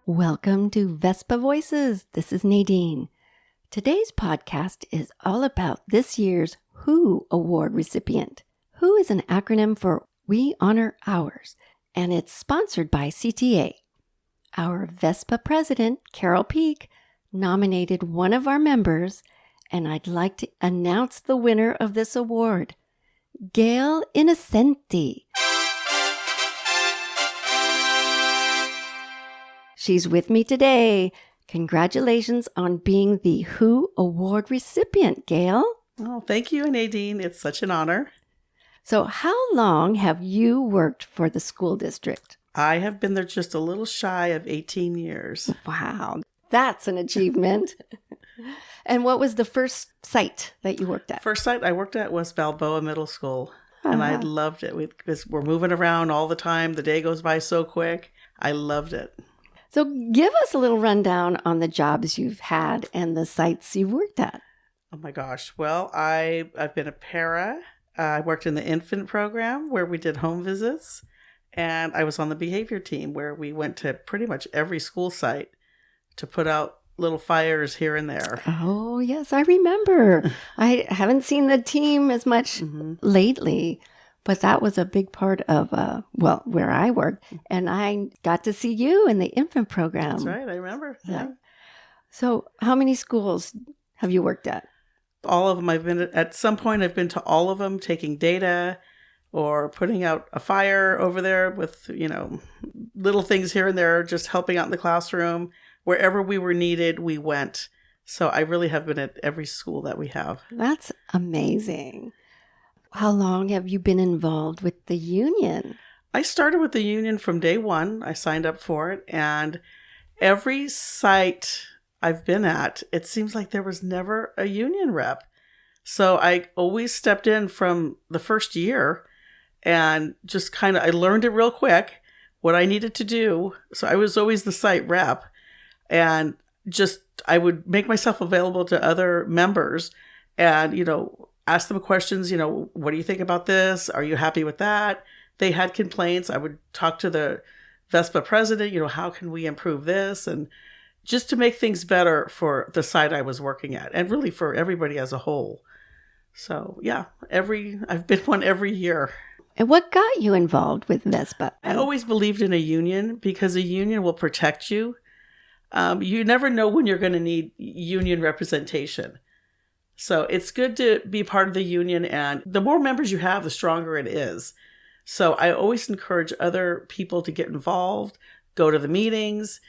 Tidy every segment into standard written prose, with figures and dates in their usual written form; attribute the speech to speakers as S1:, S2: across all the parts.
S1: Welcome to VESPA Voices. This is Nadine. Today's podcast is all about this year's WHO Award recipient. WHO is an acronym for We Honor Ours, and it's sponsored by CTA. Our VESPA president, Carol Peak, nominated one of our members, and I'd like to announce the winner of this award, Gayle Innocenti. She's with me today. Congratulations on being the WHO Award recipient, Gayle.
S2: Oh, thank you, Nadine. It's such an honor.
S1: So how long have you worked for the school district?
S2: I have been there just a little shy of 18 years.
S1: Wow, that's an achievement. And what was the first site that you worked at?
S2: First site I worked at was Balboa Middle School, and I loved it. We're moving around all the time. The day goes by so quick. I loved it.
S1: So give us a little rundown on the jobs you've had and the sites you've worked at.
S2: Oh my gosh. Well, I've been a para. I worked in the infant program where we did home visits. And I was on the behavior team where we went to pretty much every school site to put out little fires here and there.
S1: Oh, yes, I remember. I haven't seen the team as much lately. But that was a big part of, where I worked. And I got to see you in the infant program.
S2: That's right. I remember. Yeah.
S1: So how many schools have you worked at?
S2: All of them. At some point, I've been to all of them, taking data or putting out a fire over there with, little things here and there, just helping out in the classroom. Wherever we were needed, we went. So I really have been at every school that we have.
S1: That's amazing. How long have you been involved with the union?
S2: I started with the union from day one. I signed up for it. And every site I've been at, it seems like there was never a union rep. So I always stepped in from the first year and just I learned it real quick, what I needed to do. So I was always the site rep. And I would make myself available to other members and, ask them questions, what do you think about this? Are you happy with that? They had complaints. I would talk to the VESPA president, how can we improve this? And just to make things better for the site I was working at and really for everybody as a whole. So yeah, I've been one every year.
S1: And what got you involved with VESPA?
S2: I always believed in a union because a union will protect you. You never know when you're going to need union representation. So it's good to be part of the union, and the more members you have, the stronger it is. So I always encourage other people to get involved, go to the meetings,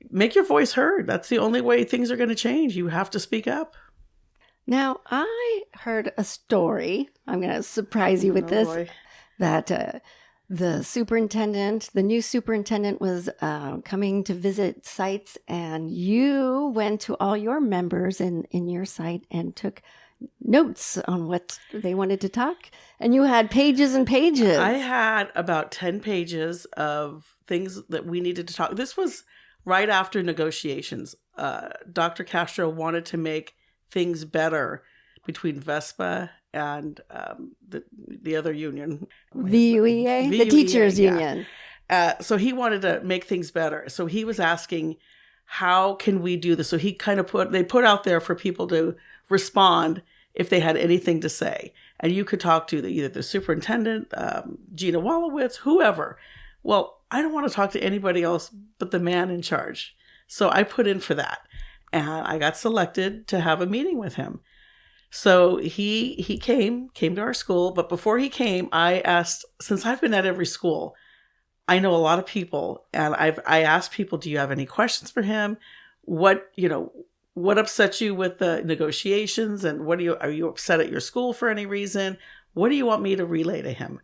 S2: make your voice heard. That's the only way things are going to change. You have to speak up.
S1: Now, I heard a story. I'm going to surprise you with this.
S2: Boy.
S1: That the new superintendent was coming to visit sites, and you went to all your members in your site and took notes on what they wanted to talk. And you had pages and pages.
S2: I had about 10 pages of things that we needed to talk. This was right after negotiations. Dr. Castro wanted to make things better between VESPA and the other union.
S1: VUEA? The teachers union.
S2: So he wanted to make things better. So he was asking, how can we do this? So he they put out there for people to respond if they had anything to say. And you could talk to either the superintendent, Gina Wallowitz, whoever. Well, I don't want to talk to anybody else but the man in charge. So I put in for that. And I got selected to have a meeting with him. So he came to our school, but before he came, I asked, since I've been at every school, I know a lot of people, and I asked people, do you have any questions for him? What upset you with the negotiations, and are you upset at your school for any reason? What do you want me to relay to him?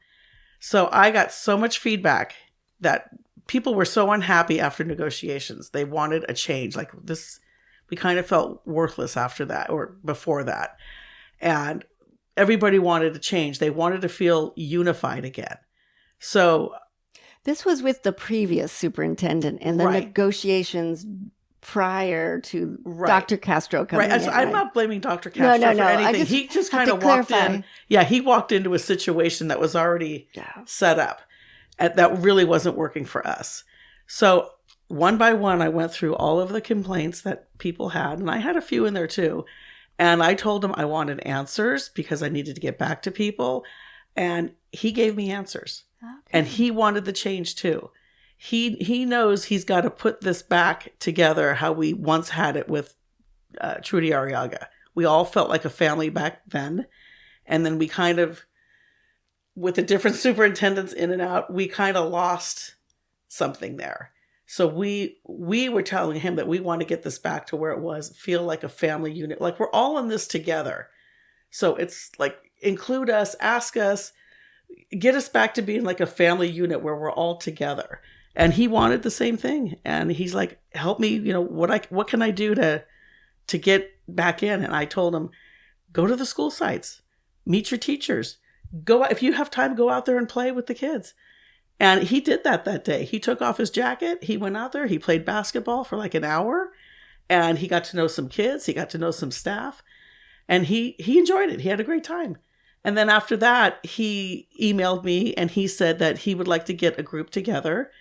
S2: So I got so much feedback that people were so unhappy after negotiations. They wanted a change like this. We kind of felt worthless after that or before that. And everybody wanted a change. They wanted to feel unified again. So
S1: this was with the previous superintendent and the negotiations prior to Dr. Castro coming in.
S2: I'm not blaming Dr. Castro for anything. He just kind of walked in. Yeah, he walked into a situation that was already set up. That really wasn't working for us. So one by one, I went through all of the complaints that people had, and I had a few in there too. And I told him I wanted answers because I needed to get back to people. And he gave me answers. Okay. And he wanted the change too. He knows he's got to put this back together how we once had it with Trudy Arriaga. We all felt like a family back then. And then we kind of, with the different superintendents in and out, we kind of lost something there. So we were telling him that we want to get this back to where it was, feel like a family unit, like we're all in this together. So it's like, include us, ask us, get us back to being like a family unit where we're all together. And he wanted the same thing. And he's like, help me, what can I do to get back in? And I told him, go to the school sites, meet your teachers, go, if you have time, go out there and play with the kids. And he did that day. He took off his jacket. He went out there. He played basketball for like an hour. And he got to know some kids. He got to know some staff. And he enjoyed it. He had a great time. And then after that, he emailed me and he said that he would like to get a group together,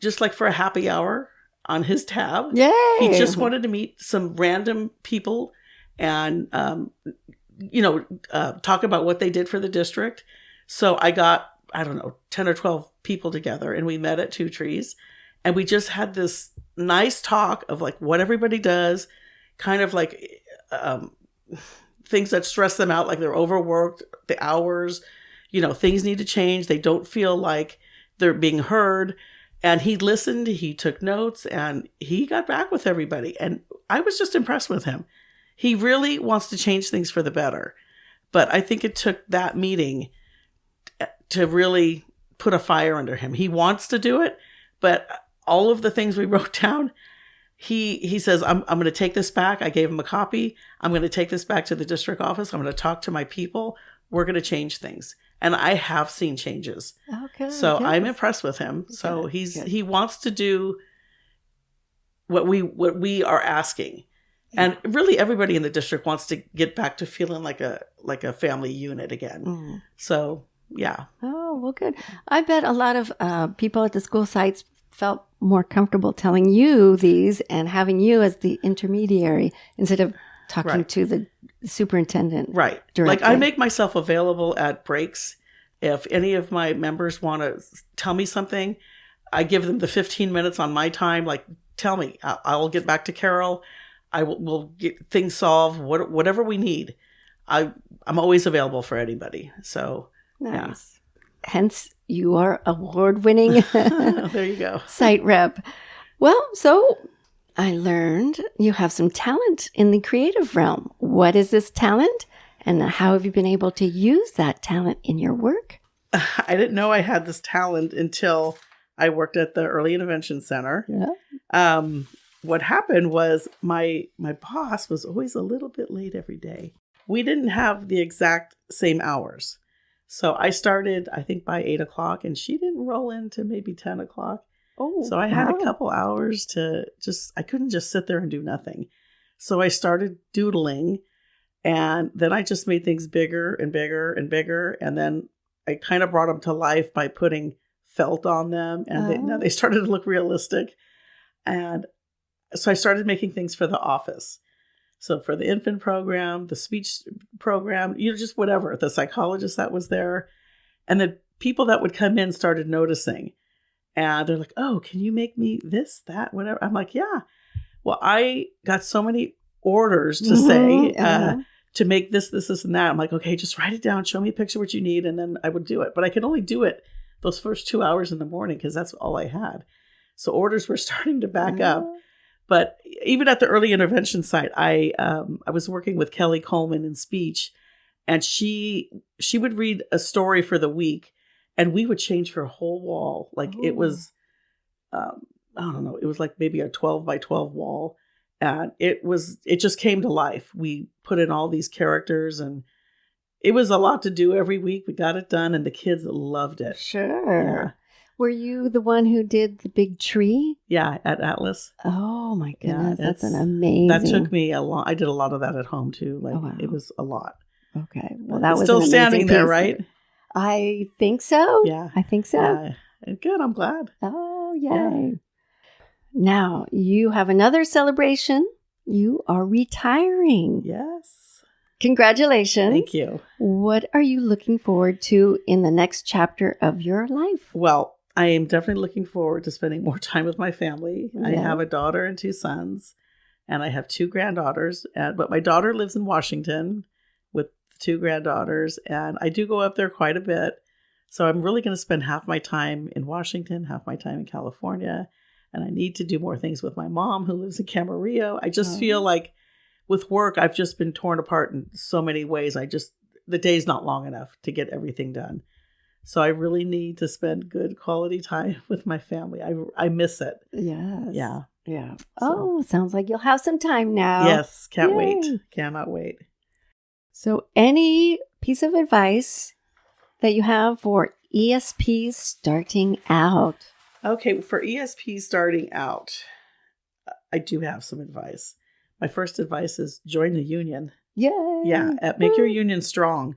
S2: just like for a happy hour on his tab.
S1: Yay!
S2: He just wanted to meet some random people and, talk about what they did for the district. So I got, 10 or 12 people together, and we met at Two Trees, and we just had this nice talk of like what everybody does, kind of like things that stress them out, like they're overworked, the hours, things need to change. They don't feel like they're being heard. And he listened, he took notes, and he got back with everybody. And I was just impressed with him. He really wants to change things for the better. But I think it took that meeting to really put a fire under him. He wants to do it, but all of the things we wrote down, he says, I'm going to take this back. I gave him a copy. I'm going to take this back to the district office. I'm going to talk to my people. We're going to change things. And I have seen changes. Okay. So yes. I'm impressed with him. So he wants to do what we are asking. And really everybody in the district wants to get back to feeling like a family unit again. Mm. So yeah.
S1: Oh, well, good. I bet a lot of people at the school sites felt more comfortable telling you these and having you as the intermediary instead of talking to the superintendent.
S2: Right.
S1: Directly.
S2: Like I make myself available at breaks. If any of my members want to tell me something, I give them the 15 minutes on my time. Like, tell me, I'll get back to Carol. We'll get things solved, whatever we need. I'm always available for anybody. So,
S1: nice. Yeah. Hence, you are award-winning.
S2: There you go.
S1: Site rep. Well, so I learned you have some talent in the creative realm. What is this talent? And how have you been able to use that talent in your work?
S2: I didn't know I had this talent until I worked at the Early Intervention Center. Yeah. What happened was my boss was always a little bit late every day. We didn't have the exact same hours. So I started, I think, by 8 o'clock, and she didn't roll into maybe 10 o'clock. Oh, so I had a couple hours I couldn't just sit there and do nothing. So I started doodling, and then I just made things bigger and bigger and bigger. And then I kind of brought them to life by putting felt on them, and they started to look realistic. And so I started making things for the office. So for the infant program, the speech program, just whatever, the psychologist that was there. And the people that would come in started noticing. And they're like, oh, can you make me this, that, whatever? I'm like, yeah. Well, I got so many orders to say, to make this, and that. I'm like, okay, just write it down. Show me a picture of what you need. And then I would do it. But I could only do it those first 2 hours in the morning because that's all I had. So orders were starting to back up. But even at the early intervention site, I was working with Kelly Coleman in speech, and she would read a story for the week, and we would change her whole wall. Like it was, I don't know, it was like maybe a 12 by 12 wall, and it just came to life. We put in all these characters, and it was a lot to do every week. We got it done, and the kids loved it.
S1: Sure.
S2: Yeah.
S1: Were you the one who did the big tree?
S2: Yeah, at Atlas.
S1: Oh my goodness, that's an amazing.
S2: That took me a lot. I did a lot of that at home too. Like it was a lot.
S1: Okay, well that was
S2: still standing there, right?
S1: I think so.
S2: Yeah,
S1: I think so.
S2: Yeah. Good. I'm glad.
S1: Oh yay! Now, you have another celebration. You are retiring.
S2: Yes.
S1: Congratulations.
S2: Thank you.
S1: What are you looking forward to in the next chapter of your life?
S2: Well, I am definitely looking forward to spending more time with my family.
S1: Yeah.
S2: I have a daughter and 2 sons, and I have 2 granddaughters. But my daughter lives in Washington with 2 granddaughters, and I do go up there quite a bit. So I'm really going to spend half my time in Washington, half my time in California. And I need to do more things with my mom who lives in Camarillo. I just feel like with work, I've just been torn apart in so many ways. The day's not long enough to get everything done. So I really need to spend good quality time with my family. I miss it.
S1: Yes.
S2: Yeah.
S1: Yeah.
S2: So.
S1: Oh, sounds like you'll have some time now.
S2: Yes. Can't
S1: Yay.
S2: wait. Cannot wait.
S1: So any piece of advice that you have for ESPs starting out?
S2: Okay, for ESP starting out, I do have some advice. My first advice is join the union.
S1: Yay!
S2: Yeah, make your union strong.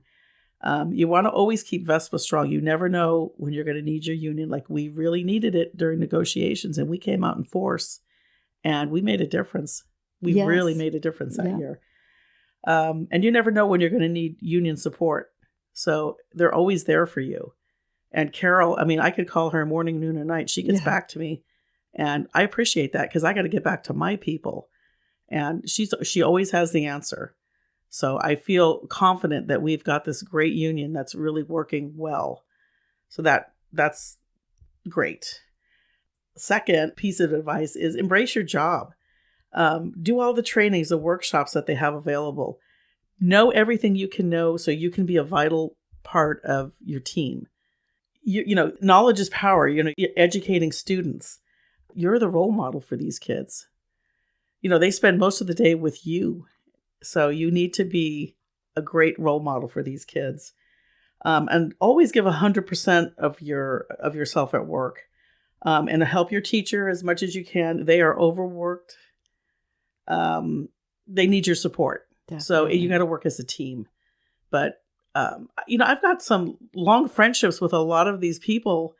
S2: You want to always keep VESPA strong. You never know when you're going to need your union. Like we really needed it during negotiations, and we came out in force, and we made a difference. We really made a difference that year. And you never know when you're going to need union support. So they're always there for you. And Carol, I mean, I could call her morning, noon, or night. She gets back to me. And I appreciate that because I got to get back to my people. And she always has the answer. So I feel confident that we've got this great union that's really working well. So that's great. Second piece of advice is embrace your job. Do all the trainings, the workshops that they have available. Know everything you can know so you can be a vital part of your team. You know, knowledge is power. You know, you're educating students. You're the role model for these kids. You know, they spend most of the day with you. So you need to be a great role model for these kids. And always give 100% of yourself at work. And help your teacher as much as you can. They are overworked. They need your support. Definitely. So you got to work as a team. But you know, I've got some long friendships with a lot of these people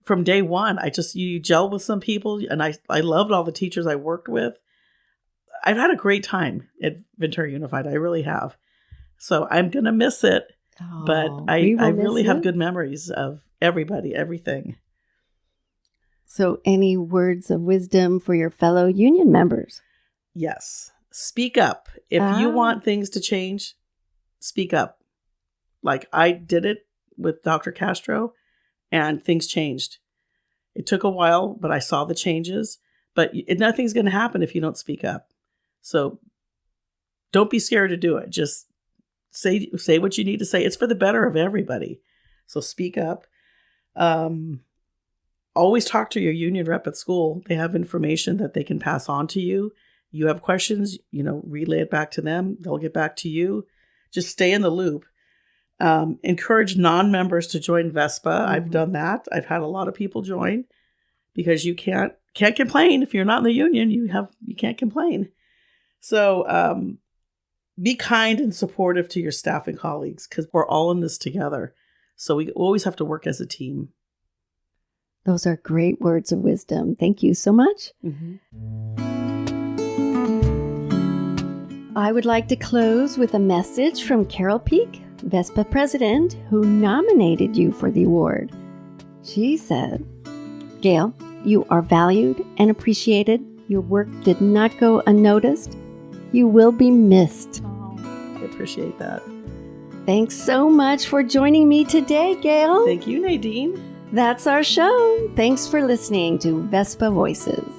S2: from day one. You gel with some people, and I loved all the teachers I worked with. I've had a great time at Ventura Unified. I really have. So I'm going to miss it, but I really have good memories of everybody, everything.
S1: So any words of wisdom for your fellow union members?
S2: Yes. Speak up. If you want things to change, speak up. Like I did it with Dr. Castro and things changed. It took a while, but I saw the changes. But nothing's going to happen if you don't speak up. So don't be scared to do it. Just say what you need to say. It's for the better of everybody. So speak up. Always talk to your union rep at school. They have information that they can pass on to you. You have questions, you know, relay it back to them. They'll get back to you. Just stay in the loop. Encourage non-members to join VESPA. Mm-hmm. I've done that. I've had a lot of people join because you can't complain if you're not in the union. You can't complain. So be kind and supportive to your staff and colleagues because we're all in this together. So we always have to work as a team.
S1: Those are great words of wisdom. Thank you so much.
S2: Mm-hmm.
S1: I would like to close with a message from Carol Peak, VESPA president, who nominated you for the award. She said, "Gayle, you are valued and appreciated. Your work did not go unnoticed. You will be missed."
S2: Oh, I appreciate that.
S1: Thanks so much for joining me today, Gayle.
S2: Thank you, Nadine.
S1: That's our show. Thanks for listening to VESPA Voices.